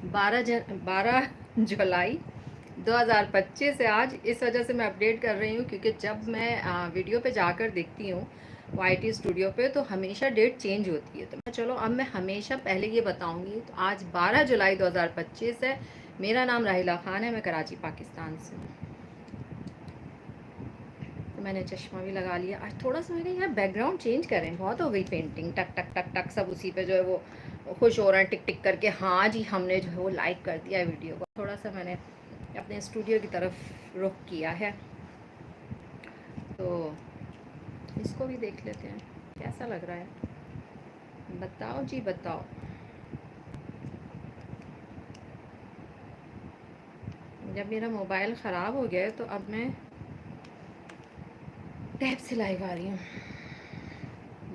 12 जुलाई 2025 है आज। इस वजह से मैं अपडेट कर रही हूँ क्योंकि जब मैं वीडियो पे जाकर देखती हूँ YT स्टूडियो पे तो हमेशा डेट चेंज होती है। तो चलो अब मैं हमेशा पहले ये बताऊँगी। तो आज 12 जुलाई 2025 है। मेरा नाम राहिला ख़ान है, मैं कराची पाकिस्तान से हूँ। तो मैंने चश्मा भी लगा लिया। आज थोड़ा सा मैंने यार बैकग्राउंड चेंज करें, बहुत हो गई पेंटिंग, टक टक टक टक सब उसी पे जो है वो खुश हो रहे हैं टिक टिक करके। हाँ जी, हमने जो है वो लाइक कर दिया है वीडियो को। थोड़ा सा मैंने अपने स्टूडियो की तरफ रुख किया है, तो इसको भी देख लेते हैं कैसा लग रहा है। बताओ जी बताओ। जब मेरा मोबाइल ख़राब हो गया है तो अब मैं टैब से लाइव आ रही हूँ।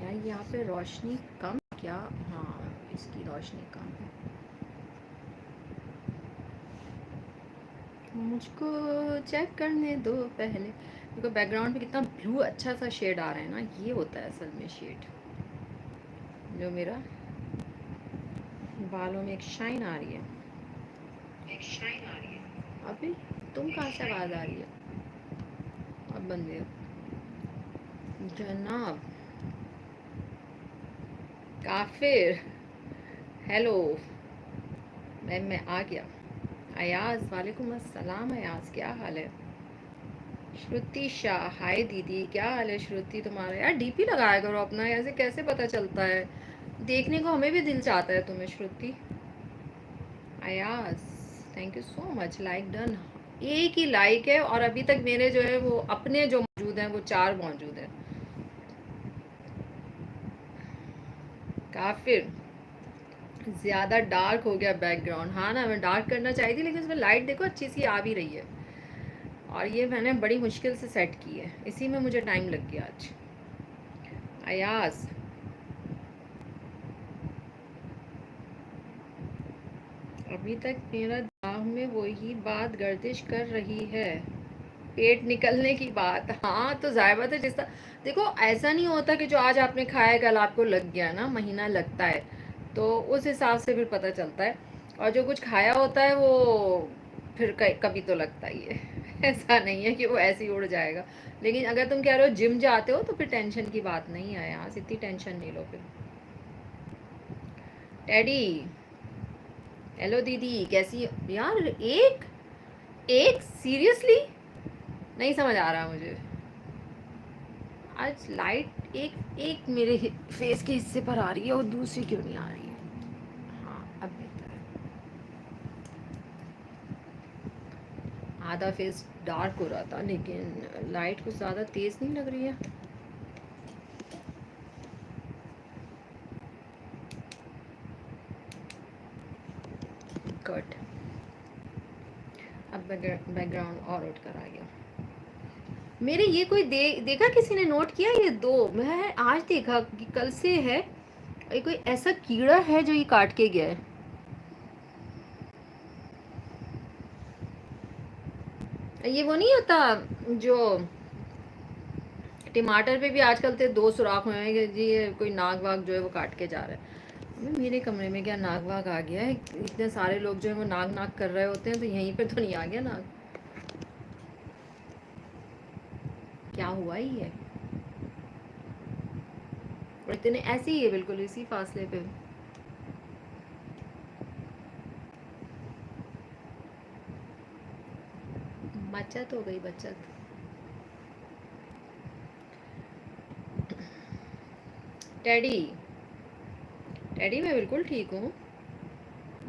यार यहाँ पे रोशनी कम क्या? हाँ, इसकी रोशनी कम है। मुझको चेक करने दो पहले। देखो बैकग्राउंड में कितना ब्लू अच्छा सा शेड आ रहा है ना, ये होता है असल में शेड, जो मेरा बालों में एक शाइन आ रही है। एक शाइन आ रही है। अभी तुम कहाँ से आवाज़ आ रही है? अब बंदे जनाब काफिर, हेलो, मैं आ गया। अयाज, वालेकुम अस्सलाम। अयाज क्या हाल है? श्रुति शाह, हाय दीदी, क्या हाल है श्रुति तुम्हारा? यार डीपी लगाया करो अपना, ऐसे कैसे पता चलता है? देखने को हमें भी दिल चाहता है तुम्हें Shruti. Ayaz, thank you so much, like done. एक ही लाइक है और अभी तक मेरे जो है वो अपने जो मौजूद हैं वो 4 मौजूद हैं। काफिर ज़्यादा डार्क हो गया बैकग्राउंड। हाँ ना, मैं डार्क करना चाही थी लेकिन उसमें लाइट देखो अच्छी सी आ भी रही है, और ये मैंने बड़ी मुश्किल से सेट की है, इसी में मुझे टाइम लग गया आज। अयाज, अभी तक मेरा दिमाग में वही बात गर्दिश कर रही है, पेट निकलने की बात। हाँ तो जाहिर बात है, जिस तरह देखो ऐसा नहीं होता कि जो आज आपने खाया कल आपको लग गया ना, महीना लगता है, तो उस हिसाब से फिर पता चलता है। और जो कुछ खाया होता है वो फिर कभी तो लगता ही है। ऐसा नहीं है कि वो ऐसे ही उड़ जाएगा। लेकिन अगर तुम कह रहे हो जिम जाते हो तो फिर टेंशन की बात नहीं है, यहाँ से इतनी टेंशन नहीं लो फिर। टेडी, हेलो दीदी, कैसी हो? यार एक एक सीरियसली नहीं समझ आ रहा मुझे। आज लाइट एक एक मेरे फेस के हिस्से पर आ रही है और दूसरी क्यों नहीं आ रही है? हाँ अब बेहतर है। आधा फेस डार्क हो रहा था लेकिन लाइट कुछ ज़्यादा तेज़ नहीं लग रही है। कट, अब बैकग्राउंड और उठ कर आ गया मेरे। ये कोई देखा, किसी ने नोट किया? ये दो मैं आज देखा कि कल से है, ये कोई ऐसा कीड़ा है जो ये काट के गया है। ये वो नहीं होता जो टमाटर पे भी आजकल तो 2 सुराख हुए हैं कि जी ये कोई नाग वाग जो है वो काट के जा रहा है। मेरे कमरे में क्या नाग वाग आ गया है? इतने सारे लोग जो है वो नाग नाग कर रहे होते हैं, तो यहीं पे तो नहीं आ गया नाग? क्या हुआ ही है? और इतने ऐसे ही है बिल्कुल इसी फासले पे। बचत हो गई बचत। टेडी, टेडी मैं बिल्कुल ठीक हूँ,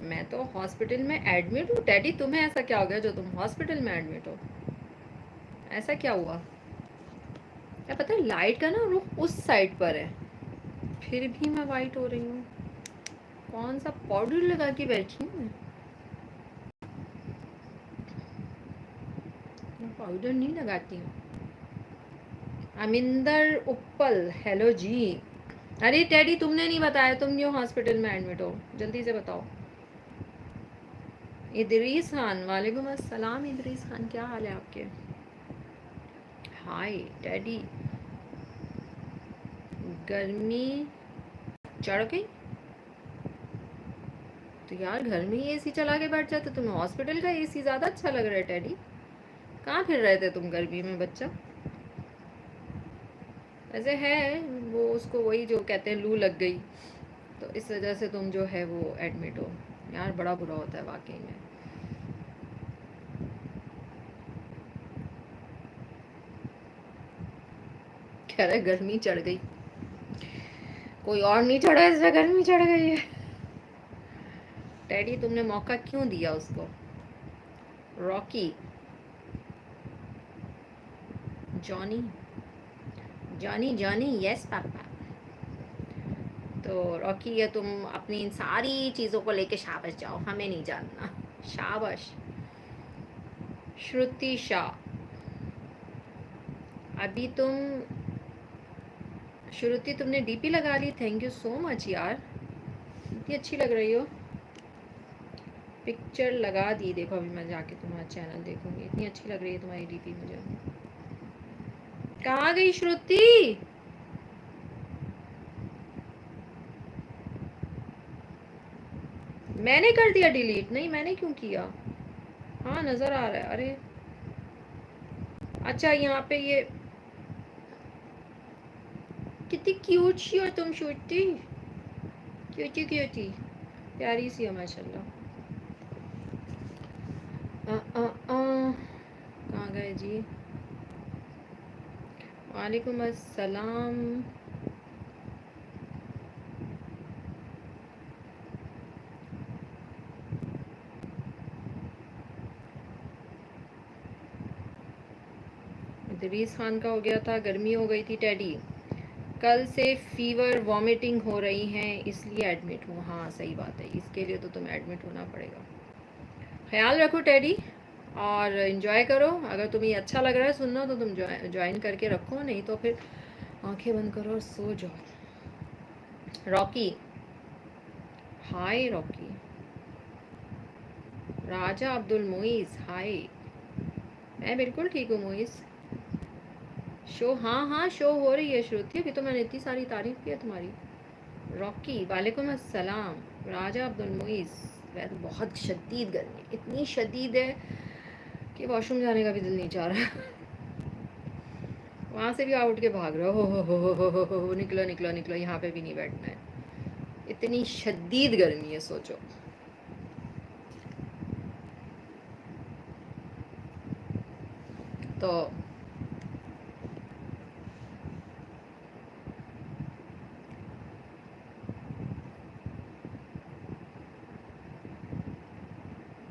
मैं तो हॉस्पिटल में एडमिट हूँ। टेडी तुम्हें ऐसा क्या हो गया जो तुम हॉस्पिटल में एडमिट हो? ऐसा क्या हुआ? क्या पता है, लाइट का ना रुख उस साइड पर है, फिर भी मैं वाइट हो रही हूँ। कौन सा पाउडर लगा के बैठी हूँ मैं पाउडर नहीं लगाती हूँ। अमिंदर उप्पल, हेलो जी। अरे टेडी तुमने नहीं बताया तुम क्यों हॉस्पिटल में एडमिट हो, जल्दी से बताओ। इदरीस खान, वालेकुम अस्सलाम इदरीस खान, क्या हाल है आपके? हाय टेडी, गर्मी चढ़ गई? तो यार घर में ही एसी चला के बैठ जाते, तुम्हें हॉस्पिटल का एसी ज़्यादा अच्छा लग रहा है टेडी। कहाँ फिर रहे थे तुम गर्मी में बच्चा? ऐसे है वो, उसको वही जो कहते हैं लू लग गई, तो इस वजह से तुम जो है वो एडमिट हो। यार बड़ा बुरा होता है वाकई में। कह रहे गर्मी चढ़ गई, कोई और नहीं चढ़ा, इससे गर्मी चढ़ गई है। टेडी तुमने मौका क्यों दिया उसको? Rocky, Johnny, Johnny Johnny, yes papa. तो रॉकी, ये तुम अपनी इन सारी चीज़ों को लेके शाबाश जाओ, हमें नहीं जानना। शाबाश। श्रुति शाह, अभी तुम, श्रुति तुमने डीपी लगा ली, थैंक यू सो मच यार, इतनी अच्छी लग रही हो। पिक्चर लगा दी, देखो अभी मैं जाके तुम्हारा चैनल देखूंगी, इतनी अच्छी लग रही है तुम्हारी डीपी मुझे। कहाँ गई श्रुति? मैंने कर दिया डिलीट? नहीं मैंने क्यों किया? हाँ नजर आ रहा है। अरे अच्छा, यहाँ पे ये कितनी क्यूट सी हो तुम श्रुति, क्यूटी क्यूटी, प्यारी सी हो माशाल्लाह। कहाँ गए जी? वालेकुम अस्सलाम। इदरीस खान का हो गया था, गर्मी हो गई थी टेडी, कल से फीवर वॉमिटिंग हो रही हैं इसलिए एडमिट हूँ। हाँ सही बात है, इसके लिए तो तुम्हें एडमिट होना पड़ेगा। ख्याल रखो टेडी, और इन्जॉय करो। अगर तुम्हें अच्छा लग रहा है सुनना तो तुम ज्वाइन करके रखो, नहीं तो फिर आंखें बंद करो और सो जाओ। Rocky, hi Rocky. Raja Abdul Muiz, hi. मैं बिल्कुल ठीक हूँ मुइज़। शो, हाँ हाँ शो हो रही है श्रुति, अभी तो मैंने इतनी सारी तारीफ की है तुम्हारी। रॉकी, वालेकुम अस्सलाम। राजा अब्दुल मुइज़, वह तो बहुत शदीद गर्मी, इतनी शदीद है कि वॉशरूम जाने का भी दिल नहीं चाह रहा। वहाँ से भी आप उठ के भाग रहे हो, निकलो निकलो निकलो, यहाँ पे भी नहीं बैठना है, इतनी शदीद गर्मी है सोचो। तो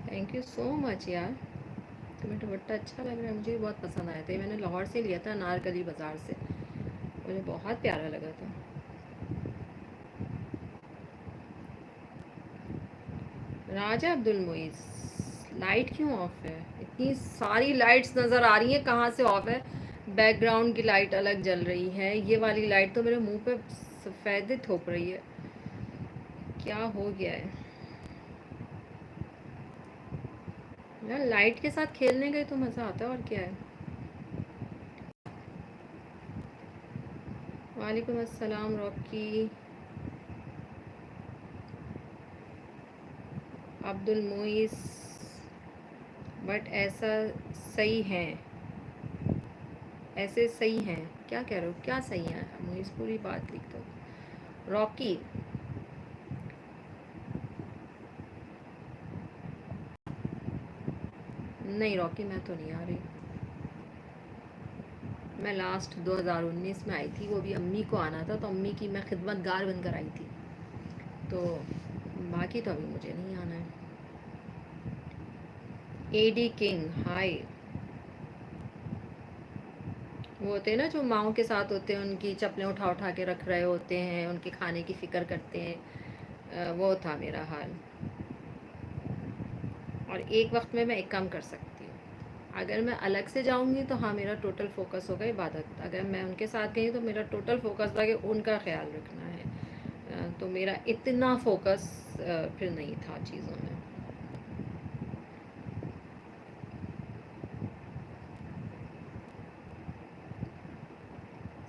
थैंक यू सो मच यार, तुम्हें दुपट्टा अच्छा लग रहा है, मुझे भी बहुत पसंद आया था। ये मैंने लाहौर से लिया था, नारकली बाज़ार से, मुझे बहुत प्यारा लगा था। राजा अब्दुल मुइज़, लाइट क्यों ऑफ है? इतनी सारी लाइट्स नज़र आ रही हैं, कहाँ से ऑफ है? बैकग्राउंड की लाइट अलग जल रही है, ये वाली लाइट तो मेरे मुंह पे सफ़ेद थोप रही है, क्या हो गया है यार? लाइट के साथ खेलने गए तो मज़ा आता है, और क्या है। वालेकुम अस्सलाम रॉकी। अब्दुल मुइज़, बट ऐसा सही है, ऐसे सही हैं, क्या कह रहे हो, क्या सही है मुइज़? पूरी बात लिख दो। रॉकी, नहीं रॉकी मैं तो नहीं आ रही, मैं लास्ट 2019 में आई थी, वो भी अम्मी को आना था, तो अम्मी की मैं खिदमतगार बनकर आई थी, तो बाकी तो अभी मुझे नहीं आना है। एडी किंग, हाय। वो होते हैं ना जो माओ के साथ होते हैं, उनकी चप्पलें उठा उठा के रख रहे होते हैं, उनके खाने की फ़िक्र करते हैं, वो था मेरा हाल। और एक वक्त में मैं एक काम कर सकती हूँ, अगर मैं अलग से जाऊँगी तो हाँ मेरा टोटल फोकस होगा इबादत, अगर मैं उनके साथ गई तो मेरा टोटल फोकस था कि उनका ख्याल रखना है, तो मेरा इतना फोकस फिर नहीं था चीज़ों में।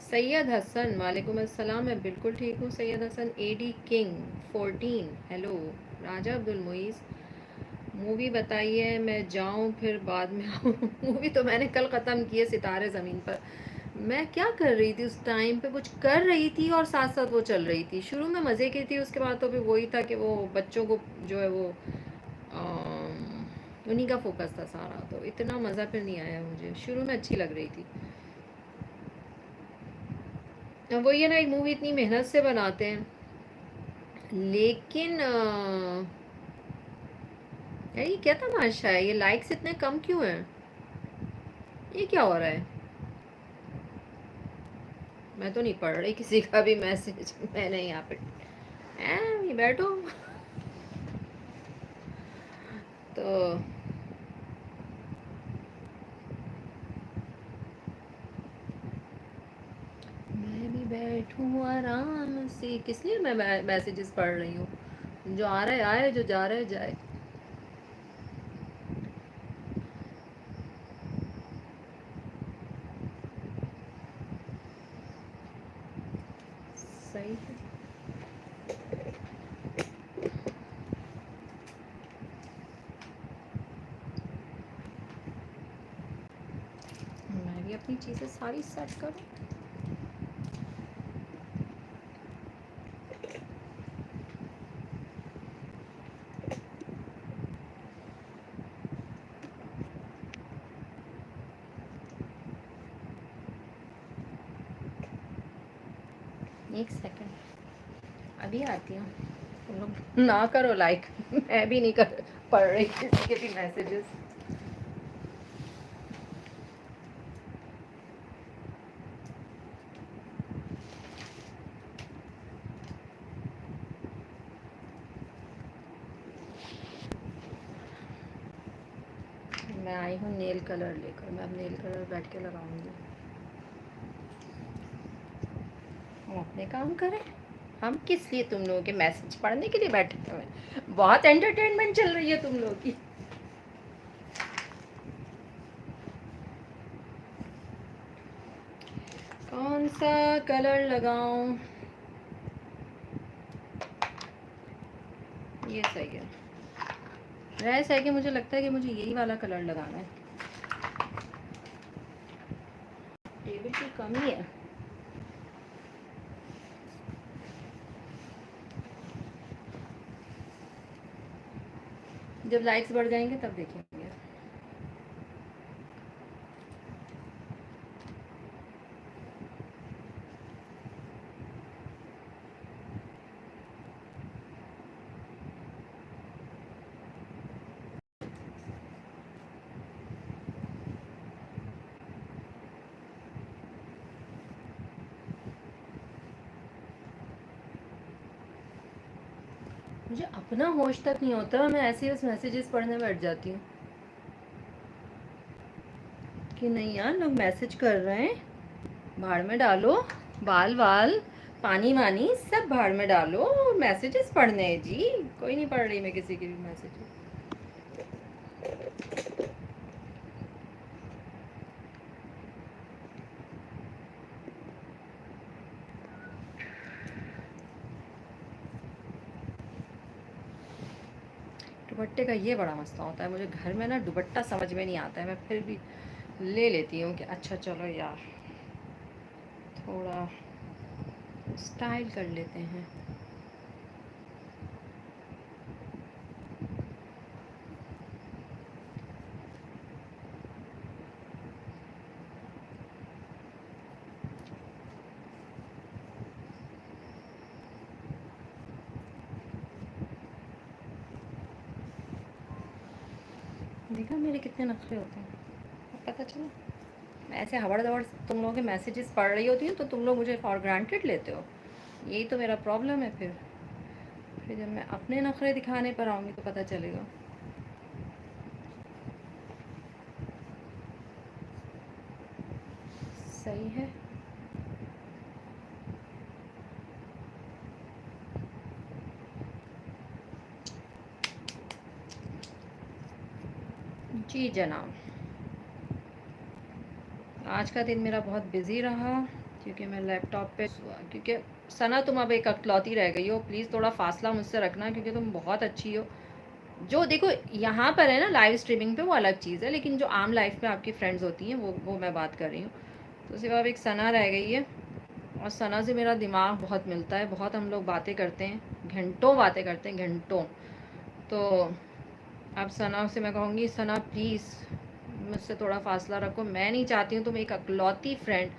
सैयद हसन, वालेकुम अस्सलाम, मैं बिल्कुल ठीक हूँ Syed Hasan. Eddie King 14, hello. Raja Abdul Muiz, movie बताइए, मैं जाऊँ फिर बाद में आऊँ। मूवी तो मैंने कल ख़त्म की है, सितारे ज़मीन पर। मैं क्या कर रही थी उस टाइम पे, कुछ कर रही थी और साथ साथ वो चल रही थी। शुरू में मज़े की थी, उसके बाद तो फिर वही था कि वो बच्चों को जो है वो उन्हीं का फोकस था सारा, तो इतना मज़ा फिर नहीं आया मुझे। शुरू में अच्छी लग रही थी। अब वही है ना, एक मूवी इतनी मेहनत से बनाते हैं, लेकिन यार ये क्या तमाशा है, ये लाइक्स इतने कम क्यों हैं? ये क्या हो रहा है? मैं तो नहीं पढ़ रही किसी का भी मैसेज। मैंने यहाँ पे ये बैठो। तो मैं भी बैठूं आराम से, किस लिए मैं मैसेजेस पढ़ रही हूँ? जो आ रहा है आए, जो जा रहा है जाए। सही है। मैं भी अपनी चीज़ें सारी सेट करूँ। एक सेकंड, अभी आती हूँ। तुम लोग ना करो लाइक। मैं भी नहीं कर पढ़ रही किसी के भी मैसेजेस। मैं आई हूँ नेल कलर लेकर, मैं अब नेल कलर बैठ के लगाऊंगी। हम अपने काम करें, हम किस लिए तुम लोगों के मैसेज पढ़ने के लिए बैठे हुए हैं? बहुत एंटरटेनमेंट चल रही है तुम लोगों की। कौन सा कलर लगाऊं? ये सही है। ऐसा है कि मुझे लगता है कि मुझे यही वाला कलर लगाना है। टेबल की कमी है। जब लाइट्स बढ़ जाएंगे तब देखेंगे। मुझे अपना होश तक नहीं होता, मैं ऐसे ही उस मैसेजेस पढ़ने बैठ जाती हूँ कि नहीं यार, लोग मैसेज कर रहे हैं, भाड़ में डालो। बाल वाल, पानी वानी सब भाड़ में डालो, मैसेजेस पढ़ने हैं जी। कोई नहीं पढ़ रही मैं किसी के भी मैसेजेस। दुपट्टे का ये बड़ा मसला होता है, मुझे घर में ना दुपट्टा समझ में नहीं आता है, मैं फिर भी ले लेती हूँ कि अच्छा चलो यार थोड़ा स्टाइल कर लेते हैं। देखा मेरे कितने नखरे होते हैं, पता चला। मैं ऐसे हवड़ दवड़ तुम लोगों के मैसेजेस पढ़ रही होती हूँ तो तुम लोग मुझे फॉर ग्रांटेड लेते हो। यही तो मेरा प्रॉब्लम है। फिर जब मैं अपने नखरे दिखाने पर आऊँगी तो पता चलेगा। सही है। जी जनाब, आज का दिन मेरा बहुत बिज़ी रहा क्योंकि मैं लैपटॉप पे, क्योंकि सना तुम अब एक अकलौती रह गई हो, प्लीज़ थोड़ा फासला मुझसे रखना, क्योंकि तुम बहुत अच्छी हो। जो देखो यहाँ पर है ना लाइव स्ट्रीमिंग पे वो अलग चीज़ है, लेकिन जो आम लाइफ में आपकी फ्रेंड्स होती हैं वो मैं बात कर रही हूँ। तो सिर्फ अब एक सना रह गई है, और सना से मेरा दिमाग बहुत मिलता है, बहुत हम लोग बातें करते हैं, घंटों बातें करते हैं, घंटों। तो अब सना से मैं कहूँगी, सना प्लीज़ मुझसे थोड़ा फासला रखो, मैं नहीं चाहती हूँ तुम एक अकलौती फ्रेंड,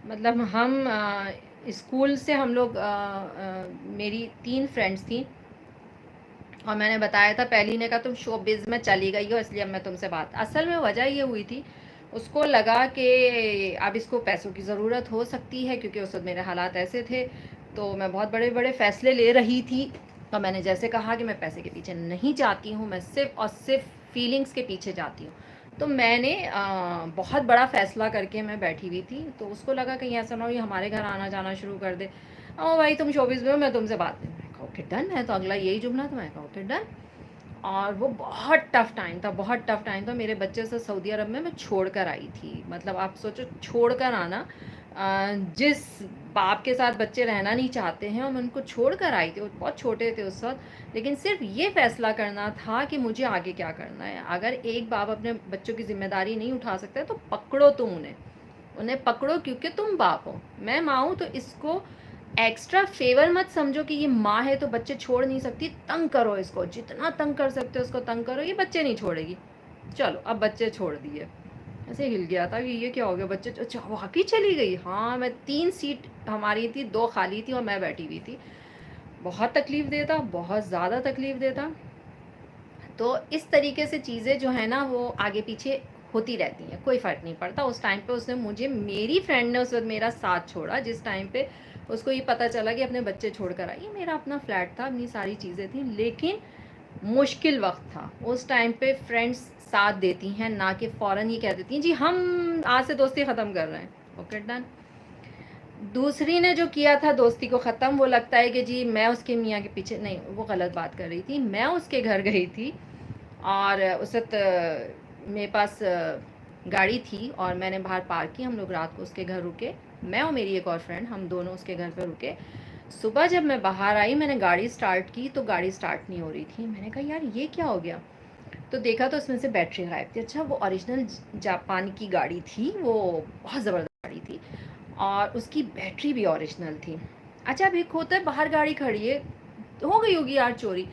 मतलब हम स्कूल से हम लोग मेरी 3 फ्रेंड्स थी, और मैंने बताया था, पहली ने कहा तुम शोबिज़ में चली गई हो इसलिए अब मैं तुमसे बात, असल में वजह ये हुई थी, उसको लगा कि अब इसको पैसों की ज़रूरत हो सकती है, क्योंकि उस वक्त मेरे हालात ऐसे थे, तो मैं बहुत बड़े बड़े फ़ैसले ले रही थी। तो मैंने जैसे कहा कि मैं पैसे के पीछे नहीं जाती हूँ, मैं सिर्फ़ और सिर्फ फीलिंग्स के पीछे जाती हूँ। तो मैंने बहुत बड़ा फ़ैसला करके मैं बैठी हुई थी, तो उसको लगा कहीं ऐसा ना हो ये हमारे घर आना जाना शुरू कर दे, ओ भाई तुम शोबिज़ में हो, मैं तुमसे बात नहीं, मैं कहा ओके डन है, तो अगला यही जुमला, तो मैं कहा ओके डन। और वो बहुत टफ़ टाइम था, बहुत टफ़ टाइम था। मेरे बच्चे से सऊदी अरब में मैं छोड़ कर आई थी, मतलब आप सोचो छोड़ कर आना, जिस बाप के साथ बच्चे रहना नहीं चाहते हैं, और मैं उनको छोड़ कर आई थी, वो बहुत छोटे थे उस वक्त, लेकिन सिर्फ ये फैसला करना था कि मुझे आगे क्या करना है। अगर एक बाप अपने बच्चों की जिम्मेदारी नहीं उठा सकता है तो पकड़ो तुम उन्हें, उन्हें पकड़ो, क्योंकि तुम बाप हो, मैं माँ हूँ, तो इसको एक्स्ट्रा फेवर मत समझो कि ये माँ है तो बच्चे छोड़ नहीं सकती, तंग करो इसको, जितना तंग कर सकते हो उसको तंग करो, ये बच्चे नहीं छोड़ेगी। चलो अब बच्चे छोड़ दिए, ऐसे हिल गया था कि ये क्या हो गया, बच्चे अच्छा वाकई चली गई। हाँ, मैं 3 सीट हमारी थी, 2 खाली थी और मैं बैठी हुई थी। बहुत तकलीफ़ देता, बहुत ज़्यादा तकलीफ़ देता। तो इस तरीके से चीज़ें जो है ना वो आगे पीछे होती रहती हैं, कोई फ़र्क नहीं पड़ता। उस टाइम पे उसने मुझे, मेरी फ्रेंड ने उस वक्त मेरा साथ छोड़ा, जिस टाइम पे उसको ये पता चला कि अपने बच्चे छोड़ कर आई। मेरा अपना फ्लैट था, अपनी सारी चीज़ें थी, लेकिन मुश्किल वक्त था उस टाइम पे। फ्रेंड्स साथ देती हैं, ना कि फ़ौरन ही कह देती हैं जी हम आज से दोस्ती ख़त्म कर रहे हैं, ओके डन। दूसरी ने जो किया था दोस्ती को ख़त्म, वो लगता है कि जी मैं उसके मियाँ के पीछे, नहीं वो गलत बात कर रही थी, मैं उसके घर गई थी, और उस वक्त मेरे पास गाड़ी थी और मैंने बाहर पार्क की, हम लोग रात को उसके घर रुके, मैं और मेरी एक और फ्रेंड, हम दोनों उसके घर पर रुके। सुबह जब मैं बाहर आई, मैंने गाड़ी स्टार्ट की तो गाड़ी स्टार्ट नहीं हो रही थी। मैंने कहा यार ये क्या हो गया, तो देखा तो उसमें से बैटरी गायब थी। अच्छा, वो ओरिजिनल जापान की गाड़ी थी, वो बहुत ज़बरदस्त गाड़ी थी, और उसकी बैटरी भी ओरिजिनल थी। अच्छा, अब एक होता है बाहर गाड़ी खड़ी है, हो गई होगी यार चोरी,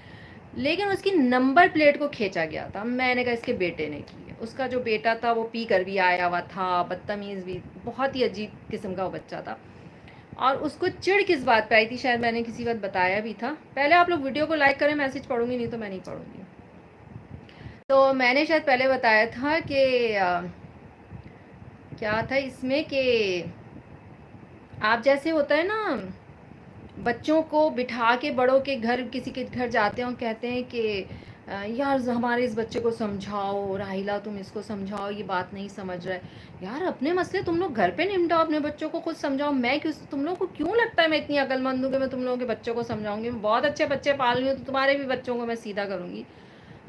लेकिन उसकी नंबर प्लेट को खींचा गया था। मैंने कहा इसके बेटे ने की है। उसका जो बेटा था वो पी कर भी आया हुआ था, बदतमीज़ भी, बहुत ही अजीब किस्म का वो बच्चा था। और उसको चिढ़ किस बात पे आई थी, शायद मैंने किसी वक्त बताया भी था। पहले आप लोग वीडियो को लाइक करें, मैसेज पढ़ूंगी, नहीं तो मैं नहीं पढ़ूंगी। तो मैंने शायद पहले बताया था कि क्या था इसमें कि आप जैसे होता है ना, बच्चों को बिठा के बड़ों के घर, किसी के घर जाते हैं और कहते हैं कि यार हमारे इस बच्चे को समझाओ, राहिला तुम इसको समझाओ, ये बात नहीं समझ रहा है। यार अपने मसले तुम लोग घर पे निपटाओ, अपने बच्चों को खुद समझाओ। मैं क्यों, तुम लोग को क्यों लगता है मैं इतनी अकलमंद हूँ कि मैं तुम लोगों के बच्चों को समझाऊंगी? मैं बहुत अच्छे बच्चे पाल रही हूँ, तो तुम्हारे भी बच्चों को मैं सीधा करूँगी।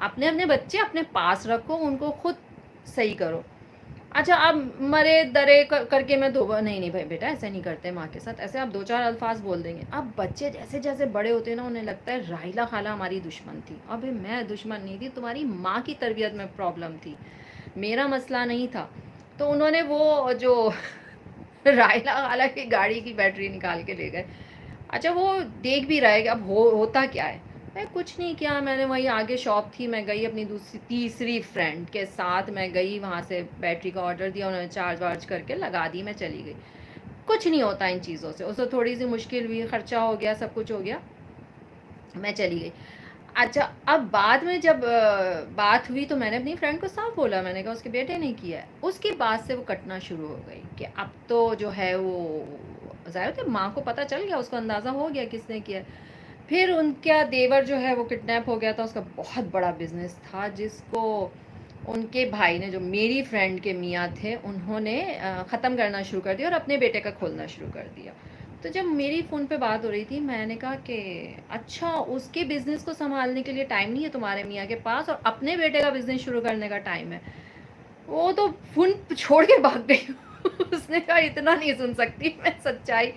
अपने अपने बच्चे अपने पास रखो, उनको खुद सही करो। अच्छा, अब मरे दरे करके मैं दो, नहीं नहीं भाई बेटा ऐसे नहीं करते माँ के साथ, ऐसे आप 2-4 अल्फाज बोल देंगे। अब बच्चे जैसे जैसे बड़े होते हैं ना, उन्हें लगता है राहिला खाला हमारी दुश्मन थी। अबे मैं दुश्मन नहीं थी, तुम्हारी माँ की तरबियत में प्रॉब्लम थी, मेरा मसला नहीं था। तो उन्होंने वो जो राहिला खाला की गाड़ी की बैटरी निकाल के ले गए। अच्छा, वो देख भी रहा है कि अब होता क्या है। मैं कुछ नहीं किया, मैंने वहीं आगे शॉप थी, मैं गई अपनी दूसरी तीसरी फ्रेंड के साथ, मैं गई वहाँ से बैटरी का ऑर्डर दिया, उन्होंने चार्ज वार्ज करके लगा दी, मैं चली गई। कुछ नहीं होता इन चीज़ों से, उससे थोड़ी सी मुश्किल हुई, ख़र्चा हो गया, सब कुछ हो गया, मैं चली गई। अच्छा, अब बाद में जब बात हुई तो मैंने अपनी फ्रेंड को साफ बोला, मैंने कहा उसके बेटे ने किया है। उसके बाद से वो कटना शुरू हो गई कि अब तो जो है वो ज़ाहिर है माँ को पता चल गया, उसको अंदाज़ा हो गया किसने किया है। फिर उनका देवर जो है वो किडनैप हो गया था, उसका बहुत बड़ा बिजनेस था, जिसको उनके भाई ने, जो मेरी फ्रेंड के मियाँ थे, उन्होंने ख़त्म करना शुरू कर दिया और अपने बेटे का खोलना शुरू कर दिया। तो जब मेरी फ़ोन पे बात हो रही थी, मैंने कहा कि अच्छा उसके बिज़नेस को संभालने के लिए टाइम नहीं है तुम्हारे मियाँ के पास, और अपने बेटे का बिज़नेस शुरू करने का टाइम है। वो तो फ़ोन छोड़ के भाग गई। उसने कहा इतना नहीं सुन सकती मैं सच्चाई,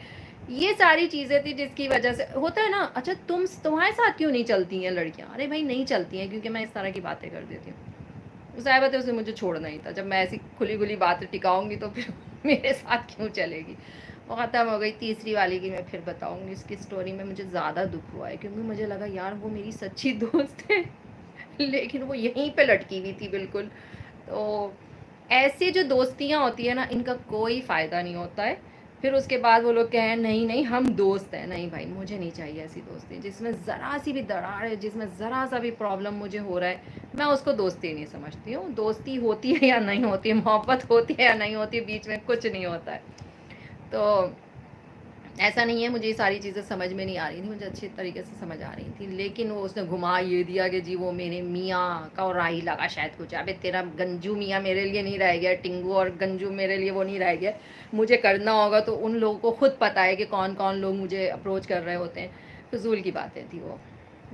ये सारी चीज़ें थी जिसकी वजह से होता है ना। अच्छा, तुम्हारे साथ क्यों नहीं चलती हैं लड़कियाँ? अरे भाई नहीं चलती हैं क्योंकि मैं इस तरह की बातें कर देती हूँ। ज़ाहिर बात है उसे मुझे छोड़ना ही था। जब मैं ऐसी खुली-खुली बातें टिकाऊँगी तो फिर मेरे साथ क्यों चलेगी? वो ख़त्म हो गई। तीसरी वाली की मैं फिर बताऊँगी, इसकी स्टोरी में मुझे ज़्यादा दुःख हुआ है क्योंकि मुझे लगा यार वो मेरी सच्ची दोस्त है लेकिन वो यहीं पे लटकी हुई थी बिल्कुल। तो ऐसी जो दोस्तियाँ होती है ना, इनका कोई फ़ायदा नहीं होता है। फिर उसके बाद वो लोग कहें नहीं नहीं हम दोस्त हैं। नहीं भाई, मुझे नहीं चाहिए ऐसी दोस्ती जिसमें ज़रा सी भी दरार है, जिसमें ज़रा सा भी प्रॉब्लम मुझे हो रहा है, मैं उसको दोस्ती नहीं समझती हूँ। दोस्ती होती है या नहीं होती है, मोहब्बत होती है या नहीं होती है, बीच में कुछ नहीं होता है। तो ऐसा नहीं है, मुझे ये सारी चीज़ें समझ में नहीं आ रही थी, मुझे अच्छी तरीके से समझ आ रही थी, लेकिन वो उसने घुमा ये दिया कि जी वो मेरे मियाँ का और राही लगा शायद कुछ। अबे तेरा गंजू मियाँ मेरे लिए नहीं रह गया, टिंगू और गंजू मेरे लिए वो नहीं रह गया। मुझे करना होगा तो उन लोगों को खुद पता है कि कौन कौन लोग मुझे अप्रोच कर रहे होते हैं। फजूल की बातें थी वो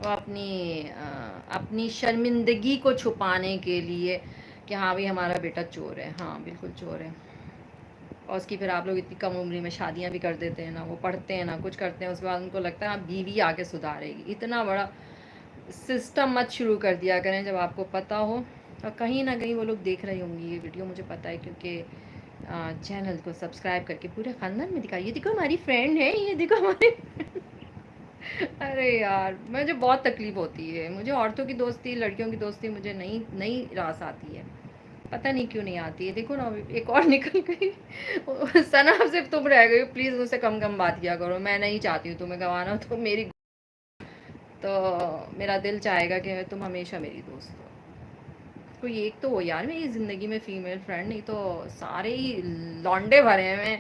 अपनी शर्मिंदगी को छुपाने के लिए कि हाँ भाई हमारा बेटा चोर है। हाँ बिल्कुल चोर है। और उसकी फिर आप लोग इतनी कम उम्र में शादियां भी कर देते हैं ना, वो पढ़ते हैं ना कुछ करते हैं, उसके बाद उनको लगता है हाँ बीवी आके सुधारेगी। इतना बड़ा सिस्टम मत शुरू कर दिया करें जब आपको पता हो। और कहीं ना कहीं वो लोग देख रही होंगी ये वीडियो, मुझे पता है क्योंकि चैनल को सब्सक्राइब करके पूरे खानदान में दिखाइए, देखो हमारी फ्रेंड है, ये देखो हमारे अरे यार मुझे बहुत तकलीफ होती है। मुझे औरतों की दोस्ती, लड़कियों की दोस्ती मुझे नहीं नहीं रास आती है, पता नहीं क्यों नहीं आती है। देखो ना अभी एक और निकल गई सना सिर्फ तुम रह गई, प्लीज़ मुझसे कम कम बात किया करो। मैं नहीं चाहती हूँ तुम्हें गंवाना, तो मेरी तो मेरा दिल चाहेगा कि तुम हमेशा मेरी दोस्त हो। कोई एक तो हो यार मेरी ज़िंदगी में फीमेल फ्रेंड, नहीं तो सारे ही लौंडे भरे हैं। मैं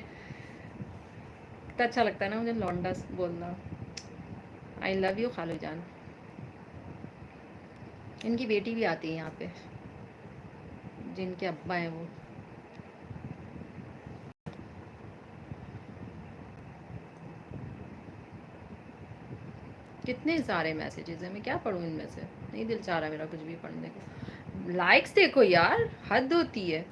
कितना अच्छा लगता है ना मुझे लौंडा बोलना। आई लव यू खालू जान। इनकी बेटी भी आती है यहाँ पे, जिनके अब्बा हैं वो। कितने सारे मैसेजेस हैं, मैं क्या पढूँ इनमें से? नहीं दिल चाह रहा मेरा कुछ भी पढ़ने को। लाइक्स देखो यार, हद होती है।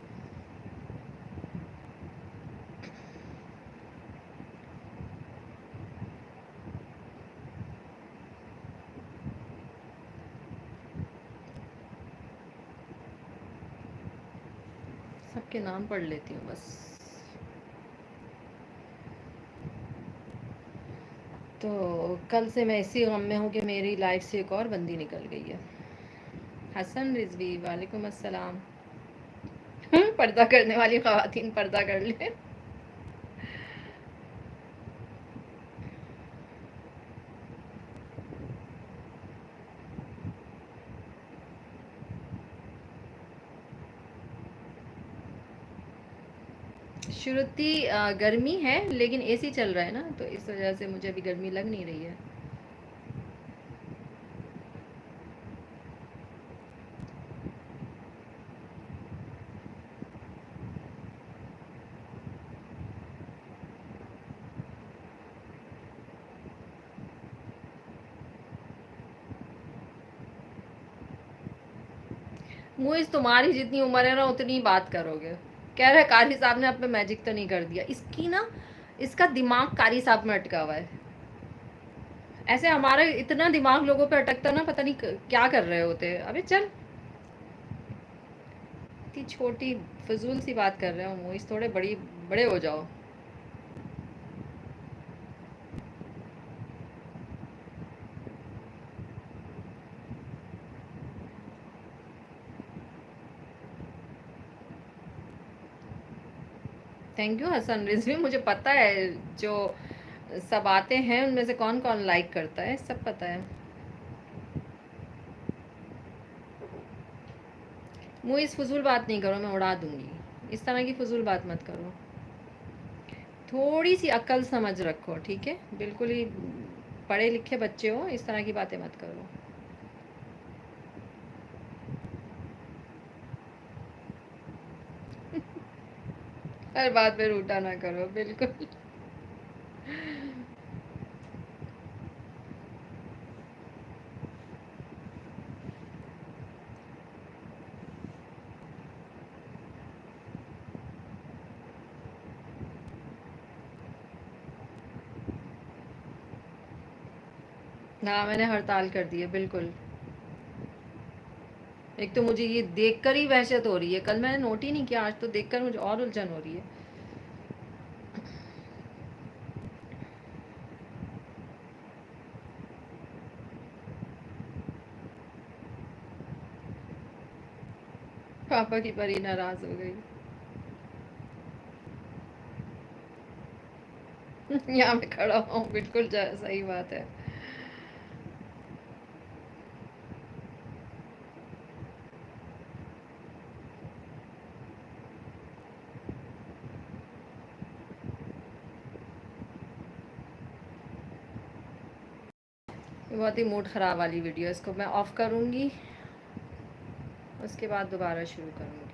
सबके नाम पढ़ लेती हूँ बस। तो कल से मैं इसी गम में हूँ कि मेरी लाइफ से एक और बंदी निकल गई है। हसन रिजवी वालेकुम अस्सलाम। पर्दा करने वाली खवातीन पर्दा कर ले। श्रुति गर्मी है लेकिन एसी चल रहा है ना, तो इस वजह से मुझे अभी गर्मी लग नहीं रही है। मुइज तुम्हारी जितनी उम्र है ना उतनी ही बात करोगे। कह रहे कारी साहब ने अब पे मैजिक तो नहीं कर दिया। इसकी ना, इसका दिमाग कारी साहब में अटका हुआ है। ऐसे हमारा इतना दिमाग लोगों पे अटकता ना, पता नहीं क्या कर रहे होते। अबे चल, इतनी छोटी फजूल सी बात कर रहे हो मुइज, थोड़े बड़े हो जाओ। थैंक यू हसन रिजवी, मुझे पता है जो सब आते हैं उनमें से कौन कौन लाइक करता है, सब पता है। मुझे इस फजूल बात नहीं करो, मैं उड़ा दूंगी। इस तरह की फजूल बात मत करो। थोड़ी सी अक्ल समझ रखो, ठीक है? बिल्कुल ही पढ़े लिखे बच्चे हो, इस तरह की बातें मत करो। हर बात पे रूठा ना करो, बिल्कुल। हाँ, मैंने हड़ताल कर दी है, बिल्कुल। एक तो मुझे ये देखकर ही वहशत हो रही है, कल मैंने नोट ही नहीं किया, आज तो देखकर मुझे और उलझन हो रही है। पापा की परी नाराज हो गई। यहाँ मैं खड़ा हूँ, बिल्कुल सही बात है। ये बहुत ही मूड ख़राब वाली वीडियो है, इसको मैं ऑफ करूँगी, उसके बाद दोबारा शुरू करूँगी।